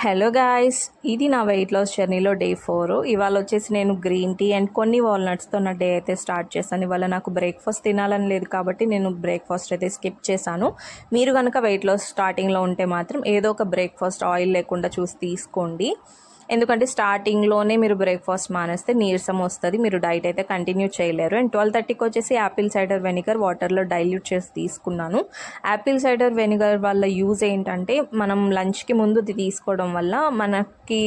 Hello guys, ఇది నా weight loss జర్నీలో డే 4. ఇవాళ వచ్చేసి నేను గ్రీన్ టీ అండ్ కొన్ని వాల్నట్స్తో నా డే అయితే స్టార్ట్ చేశాను. ఇవాళ నాకు బ్రేక్ఫాస్ట్ తినాలని లేదు కాబట్టి నేను బ్రేక్ఫాస్ట్ అయితే స్కిప్ చేశాను. మీరు కనుక వెయిట్ లాస్ స్టార్టింగ్లో ఉంటే మాత్రం ఏదో ఒక బ్రేక్ఫాస్ట్ ఆయిల్ లేకుండా చూసి తీసుకోండి. ఎందుకంటే స్టార్టింగ్లోనే మీరు బ్రేక్ఫాస్ట్ మానేస్తే నీరసం వస్తుంది, మీరు డైట్ అయితే కంటిన్యూ చేయలేరు. అండ్ 12:30కి వచ్చేసి యాపిల్ సైడర్ వెనిగర్ వాటర్లో డైల్యూట్ చేసి తీసుకున్నాను. యాపిల్ సైడర్ వెనిగర్ వల్ల యూజ్ ఏంటంటే మనం లంచ్కి ముందు తీసుకోవడం వల్ల మనకి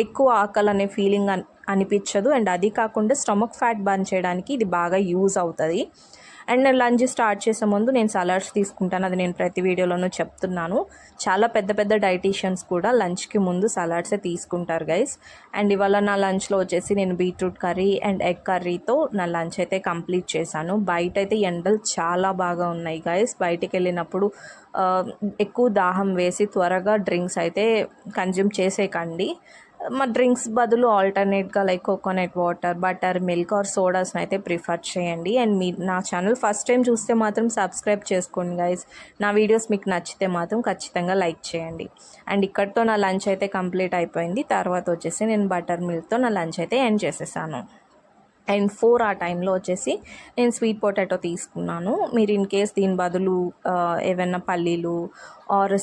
ఎక్కువ ఆకలి అనే ఫీలింగ్ అనిపించదు. అండ్ అది కాకుండా స్టమక్ ఫ్యాట్ బర్న్ చేయడానికి ఇది బాగా యూజ్ అవుతుంది. అండ్ నేను లంచ్ స్టార్ట్ చేసే ముందు నేను సలాడ్స్ తీసుకుంటాను, అది నేను ప్రతి వీడియోలోనూ చెప్తున్నాను. చాలా పెద్ద పెద్ద డైటీషియన్స్ కూడా లంచ్కి ముందు సలాడ్సే తీసుకుంటారు గైస్. అండ్ ఇవాళ నా లంచ్లో వచ్చేసి నేను బీట్రూట్ కర్రీ అండ్ ఎగ్ కర్రీతో నా లంచ్ అయితే కంప్లీట్ చేశాను. బయట అయితే ఎండలు చాలా బాగా ఉన్నాయి గైస్. బయటికి వెళ్ళినప్పుడు ఎక్కువ దాహం వేసి త్వరగా డ్రింక్స్ అయితే కన్జ్యూమ్ చేసేయకండి. మా డ్రింక్స్ బదులు ఆల్టర్నేట్గా like coconut water, butter milk or సోడాస్ని అయితే ప్రిఫర్ చేయండి. అండ్ మీ నా ఛానల్ ఫస్ట్ టైం చూస్తే మాత్రం సబ్స్క్రైబ్ చేసుకోండి గైస్. నా వీడియోస్ మీకు నచ్చితే మాత్రం ఖచ్చితంగా లైక్ చేయండి. అండ్ ఇక్కడితో నా లంచ్ అయితే కంప్లీట్ అయిపోయింది. తర్వాత వచ్చేసి నేను బటర్ మిల్క్తో నా లంచ్ అయితే ఎండ్ చేసేసాను. అండ్ 4 ఆ టైంలో వచ్చేసి నేను స్వీట్ పొటాటో తీసుకున్నాను. మీరు ఇన్ కేస్ దీని బదులు ఏవైనా పల్లీలు ఆర్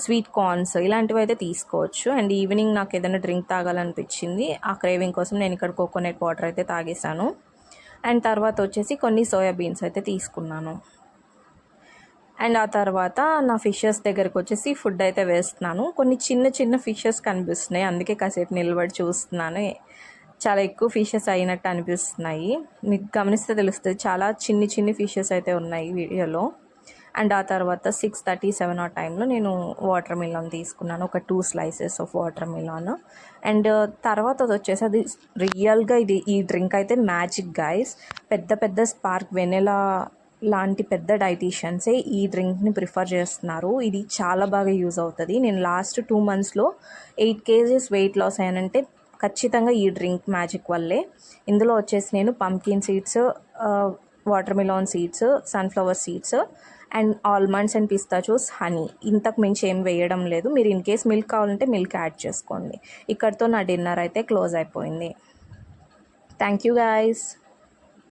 స్వీట్ కార్న్స్ ఇలాంటివి అయితే తీసుకోవచ్చు. అండ్ ఈవినింగ్ నాకు ఏదైనా డ్రింక్ తాగాలనిపించింది, ఆ క్రేవింగ్ కోసం నేను ఇక్కడ కోకోనట్ వాటర్ అయితే తాగేశాను. అండ్ తర్వాత వచ్చేసి కొన్ని సోయా బీన్స్ అయితే తీసుకున్నాను. అండ్ ఆ తర్వాత నా ఫిషెస్ దగ్గరకు వచ్చేసి ఫుడ్ అయితే వేస్తున్నాను. కొన్ని చిన్న చిన్న ఫిషెస్ కనిపిస్తున్నాయి, అందుకే కాసేపు నిలబడి చూస్తున్నాను. చాలా ఎక్కువ ఫిషెస్ అయినట్టు అనిపిస్తున్నాయి, మీకు గమనిస్తే తెలుస్తుంది. చాలా చిన్ని ఫిషెస్ అయితే ఉన్నాయి వీడియోలో. అండ్ ఆ తర్వాత 6:37 ఆ టైంలో నేను వాటర్ మిలాన్ తీసుకున్నాను, ఒక 2 slices of water melon. And తర్వాత అది వచ్చేసి అది రియల్గా ఈ డ్రింక్ అయితే మ్యాజిక్ గైస్. పెద్ద స్పార్క్ వెనిలా లాంటి పెద్ద డైటీషియన్సే ఈ డ్రింక్ని ప్రిఫర్ చేస్తున్నారు. ఇది చాలా బాగా యూజ్ అవుతుంది. నేను లాస్ట్ 2 monthsలో 8 kgs వెయిట్ లాస్ అయ్యానంటే ఖచ్చితంగా ఈ డ్రింక్ మ్యాజిక్ వల్లే. ఇందులో వచ్చేసి నేను pumpkin seeds, water melon seeds, sunflower seeds and almonds and pistachios, honey, ఇంతకు మించి ఏం వేయడం లేదు. మీరు ఇన్ కేస్ మిల్క్ కావాలంటే మిల్క్ యాడ్ చేసుకోండి. ఇక్కడితో నా డిన్నర్ అయితే క్లోజ్ అయిపోయింది. Thank you guys.